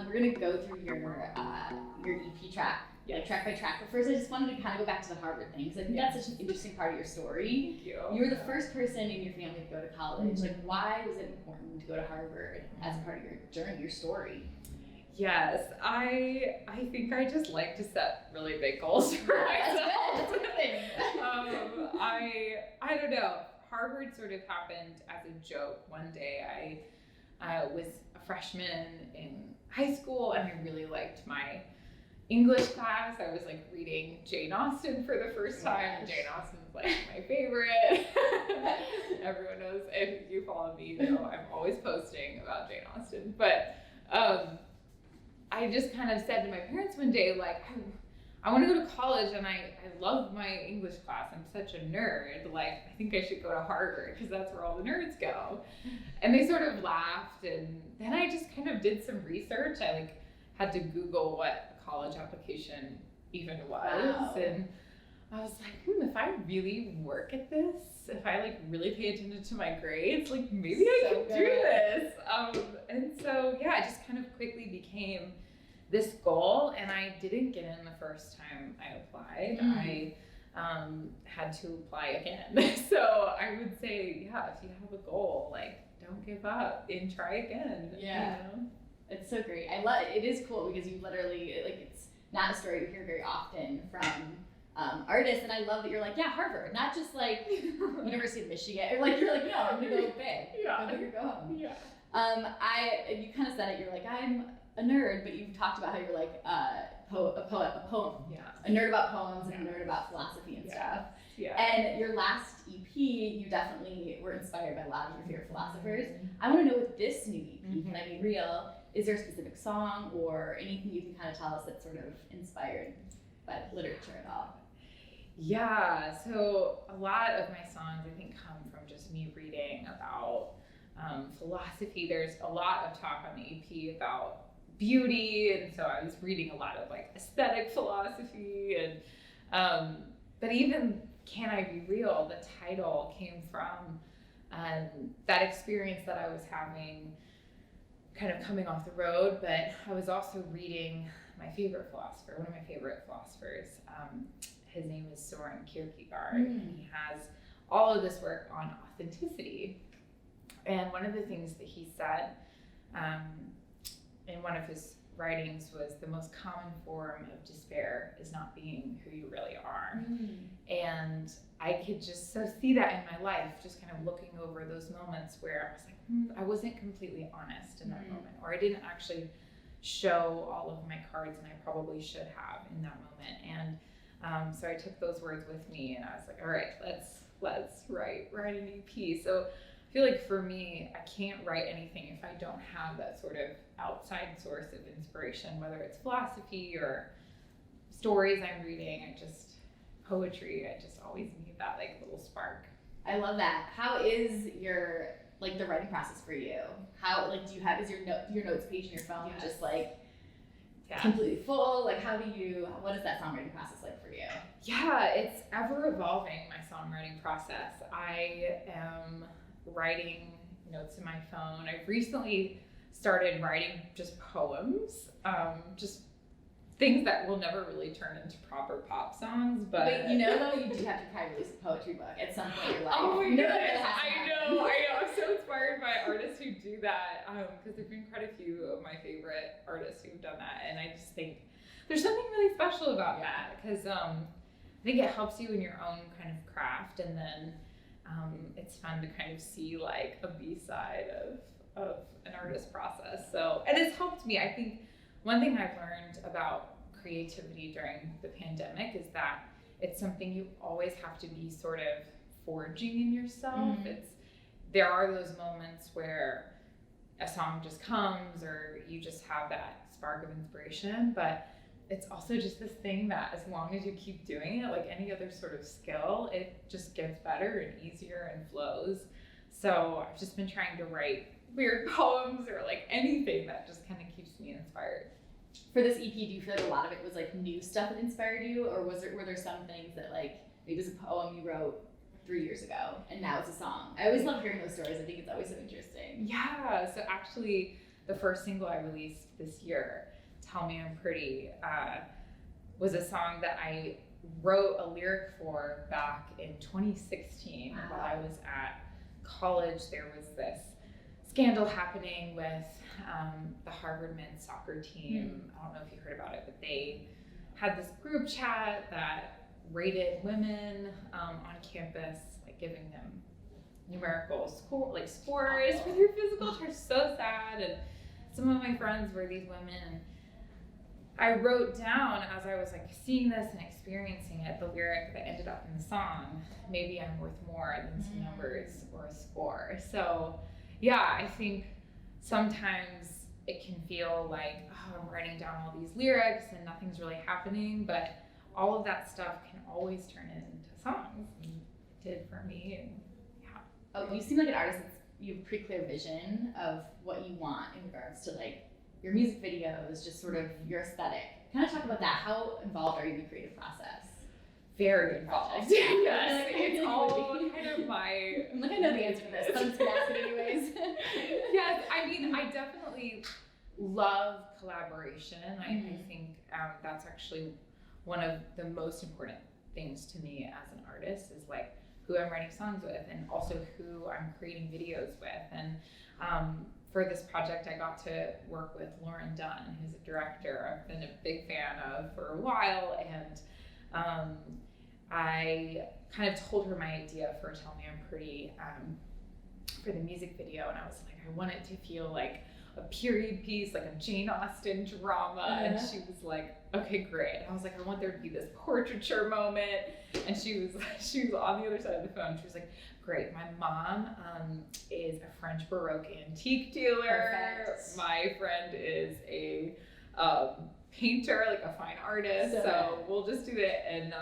We're gonna go through your EP track, like track by track. But first, I just wanted to kind of go back to the Harvard thing, because I think that's such an interesting part of your story. Thank you. You were the first person in your family to go to college. Like, why was it important to go to Harvard as a part of your journey, your story? Yes, I think I just like to set really big goals for myself. That's a good thing. I don't know. Harvard sort of happened as a joke. One day I was a freshman in high school and I really liked my English class. I was like reading Jane Austen for the first time. And Jane Austen's like my favorite. Everyone knows, if you follow me, you know I'm always posting about Jane Austen. But I just kind of said to my parents one day, like, I want to go to college and I love my English class. I'm such a nerd. Like, I think I should go to Harvard because that's where all the nerds go. And they sort of laughed. And then I just kind of did some research. I had to Google what a college application even was. Wow. And I was like, if I really work at this, if I really pay attention to my grades, maybe I can do this. And so, yeah, it just kind of quickly became this goal, and I didn't get in the first time I applied. I had to apply again. So I would say, yeah, if you have a goal, don't give up and try again. Yeah. You know? It's so great. It is cool because you literally, it's not a story you hear very often from artists, and I love that you're like, yeah, Harvard, not just University of Michigan, or you're like, no, I'm gonna go big. Yeah. Go big or go home. Yeah. You kind of said it. You're like, I'm a nerd, but you've talked about how you're like a poem, Yeah. a nerd about poems and a nerd about philosophy and stuff. Yeah. And your last EP, you definitely were inspired by a lot of your favorite philosophers. I want to know with this new EP, Can I Be Real? Is there a specific song or anything you can kind of tell us that's sort of inspired by literature at all? Yeah, so a lot of my songs I think come from just me reading about philosophy. There's a lot of talk on the EP about beauty, and so I was reading a lot of aesthetic philosophy, and but even Can I Be Real, the title came from that experience that I was having kind of coming off the road, but I was also reading my favorite philosopher, one of my favorite philosophers. His name is Soren Kierkegaard, and he has all of this work on authenticity. And one of the things that he said in one of his writings was, the most common form of despair is not being who you really are. And I could just so see that in my life, just kind of looking over those moments where I was like, I wasn't completely honest in that moment, or I didn't actually show all of my cards, and I probably should have in that moment. And so I took those words with me, and I was like, all right, let's write an EP. So I feel like for me, I can't write anything if I don't have that sort of outside source of inspiration, whether it's philosophy or stories I'm reading, poetry. I just always need that little spark. I love that. How is your the writing process for you? How do you have, is your notes page in your phone just completely full? What is that songwriting process like for you? Yeah, it's ever evolving, my songwriting process. I am writing notes in my phone. I've recently started writing just poems, just things that will never really turn into proper pop songs, but though, you do have to probably release a poetry book at some point in your life. Oh my goodness, I know. I'm so inspired by artists who do that, because there've been quite a few of my favorite artists who've done that, and I just think there's something really special about that, because I think it helps you in your own kind of craft, and then it's fun to kind of see a B-side of an artist's process. So, and it's helped me. I think one thing I've learned about creativity during the pandemic is that it's something you always have to be sort of forging in yourself. There are those moments where a song just comes, or you just have that spark of inspiration, but it's also just this thing that as long as you keep doing it, like any other sort of skill, it just gets better and easier and flows. So I've just been trying to write weird poems or anything that just kind of keeps me inspired. For this EP, do you feel like a lot of it was new stuff that inspired you, or were there some things that maybe it was a poem you wrote 3 years ago and now it's a song? I always love hearing those stories. I think it's always so interesting. Yeah, so actually the first single I released this year, Tell Me I'm Pretty, was a song that I wrote a lyric for back in 2016 while I was at college. There was this scandal happening with the Harvard men's soccer team. I don't know if you heard about it, but they had this group chat that rated women on campus, like giving them numerical scores for their physical charge. So sad. And some of my friends were these women, and I wrote down, as I was like seeing this and experiencing it, the lyric that ended up in the song, maybe I'm worth more than some numbers or a score. So yeah, I think sometimes it can feel like, oh, I'm writing down all these lyrics and nothing's really happening, but all of that stuff can always turn into songs. And it did for me, and yeah. Oh, you seem like an artist you have a pretty clear vision of what you want in regards to like your music videos, just sort of your aesthetic. Kind of talk about that. How involved are you in the creative process? Very involved. Yes, it's all kind of my. I'm like, I know the answer to this, but I'm just gonna ask it anyways. Yes, I mean, I definitely love collaboration. I think that's actually one of the most important things to me as an artist, is like who I'm writing songs with, and also who I'm creating videos with. And for this project, I got to work with Lauren Dunn, who's a director I've been a big fan of for a while, and I kind of told her my idea for Tell Me I'm Pretty for the music video, and I was like, I want it to feel like a period piece, like a Jane Austen drama. And she was like, okay, great. I was like, I want there to be this portraiture moment. And she was on the other side of the phone. She was like, great. My mom is a French Baroque antique dealer. Perfect. My friend is a painter, like a fine artist. So we'll just do it. And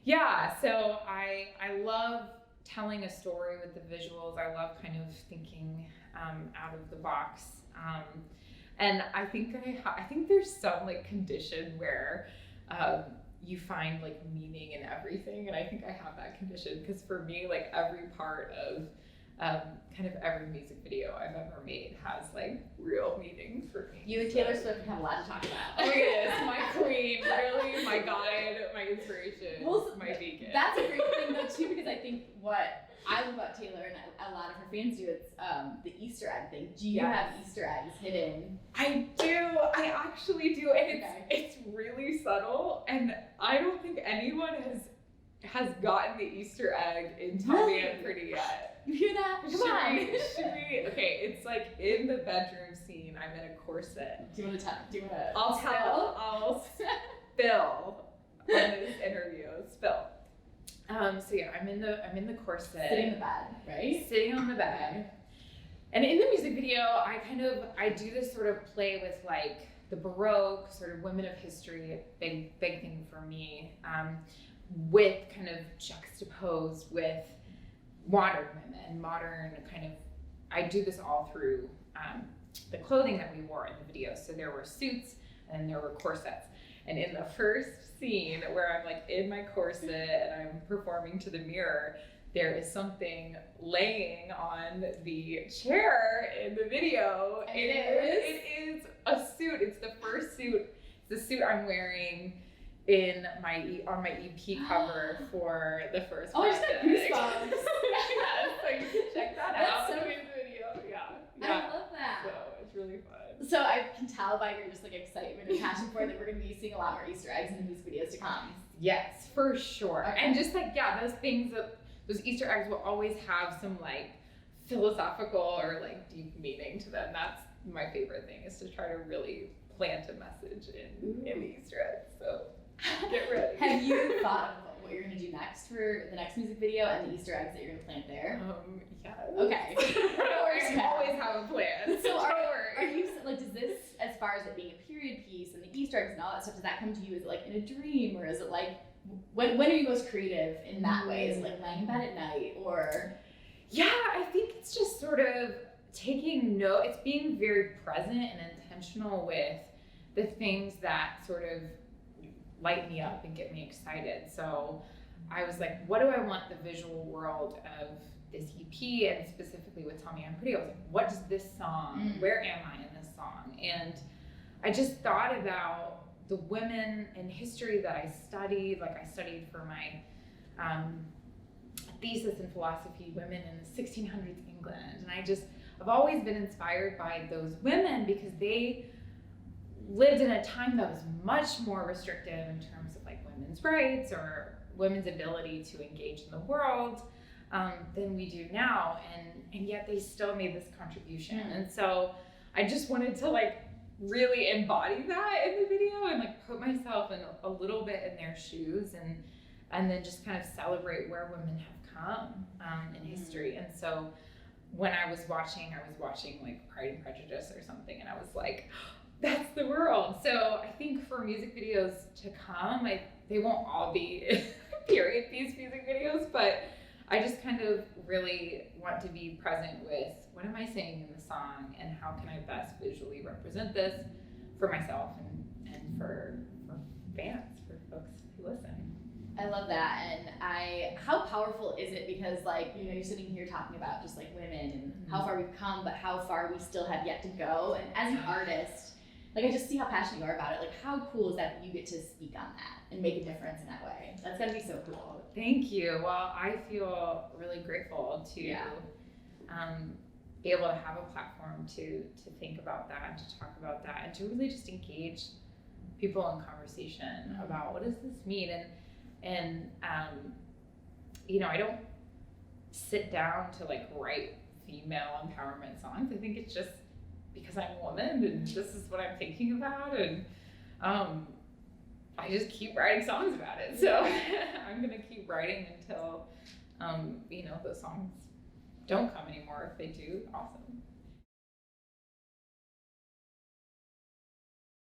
yeah, so I love telling a story with the visuals. I love kind of thinking out of the box. And I think there's some like condition where you find like meaning in everything, and I think I have that condition, because for me, like every part of kind of every music video I've ever made has like real meaning for me. You and Taylor Swift have a lot to talk about. Oh my goodness, my queen, really, my guide, my inspiration, my beacon. That's a great thing though too, because I think what I love about Taylor, and a lot of her fans do, it's the Easter egg thing. Do you have Easter eggs hidden? I do. I actually do, and it's really subtle, and I don't think anyone has gotten the Easter egg in Tell Me I'm Pretty yet. You hear that? Come on. Should we? Okay, it's like in the bedroom scene. I'm in a corset. Do you want to tell? Do you want to? I'll spill on this interview. Spill. So yeah, I'm in the corset. Sitting in the bed, right? Sitting on the bed. And in the music video, I do this sort of play with like the Baroque, sort of women of history, big thing for me, with kind of juxtaposed with modern women, I do this all through the clothing that we wore in the video. So there were suits and there were corsets. And in the first scene where I'm like in my corset and I'm performing to the mirror, there is something laying on the chair in the video. It is a suit. It's the first suit. It's the suit I'm wearing on my EP cover for the first project. Oh, I just got goosebumps. Yes, so you can check that out. So in the video. Yeah. I love that. So it's really fun. So I can tell by your just like excitement and passion for it that we're going to be seeing a lot more Easter eggs in these videos to come. Yes, for sure. Okay. And just like, those Easter eggs will always have some like philosophical or like deep meaning to them. That's my favorite thing, is to try to really plant a message in the Easter eggs. So get ready. Have you thought of what you're going to do next for the next music video and the Easter eggs that you're going to plant there? Yes. Okay. I always have a plan. So are you like, does this, as far as it being a period piece and the Easter eggs and all that stuff, does that come to you? Is it like in a dream, or is it like when are you most creative in that way? Is it like laying in bed at night, or? Yeah, I think it's just sort of taking note. It's being very present and intentional with the things that sort of light me up and get me excited. So I was like, what do I want the visual world of this EP, and specifically with Tell Me I'm Pretty, I was like, what does this song, where am I in this song? And I just thought about the women in history that I studied. Like I studied for my thesis in philosophy, women in the 1600s England. And I've always been inspired by those women because they lived in a time that was much more restrictive in terms of like women's rights or women's ability to engage in the world than we do now. And yet they still made this contribution. And so I just wanted to like really embody that in the video and like put myself in a little bit in their shoes and then just kind of celebrate where women have come in history. And so when I was watching like Pride and Prejudice or something, and I was like, that's the world. So I think for music videos to come, they won't all be period piece music videos, but I just kind of really want to be present with what am I saying in the song and how can I best visually represent this for myself and for fans, for folks who listen. I love that. And how powerful is it? Because like, you know, you're sitting here talking about just like women and how far we've come, but how far we still have yet to go. And as an artist, like I just see how passionate you are about it. Like how cool is that you get to speak on that and make a difference in that way? That's gotta be so cool. Thank you. Well, I feel really grateful to be able to have a platform to think about that and to talk about that and to really just engage people in conversation about what does this mean. And you know, I don't sit down to like write female empowerment songs. I think it's just because I'm a woman and this is what I'm thinking about, and I just keep writing songs about it. So I'm gonna keep writing until you know, those songs don't come anymore. If they do, awesome.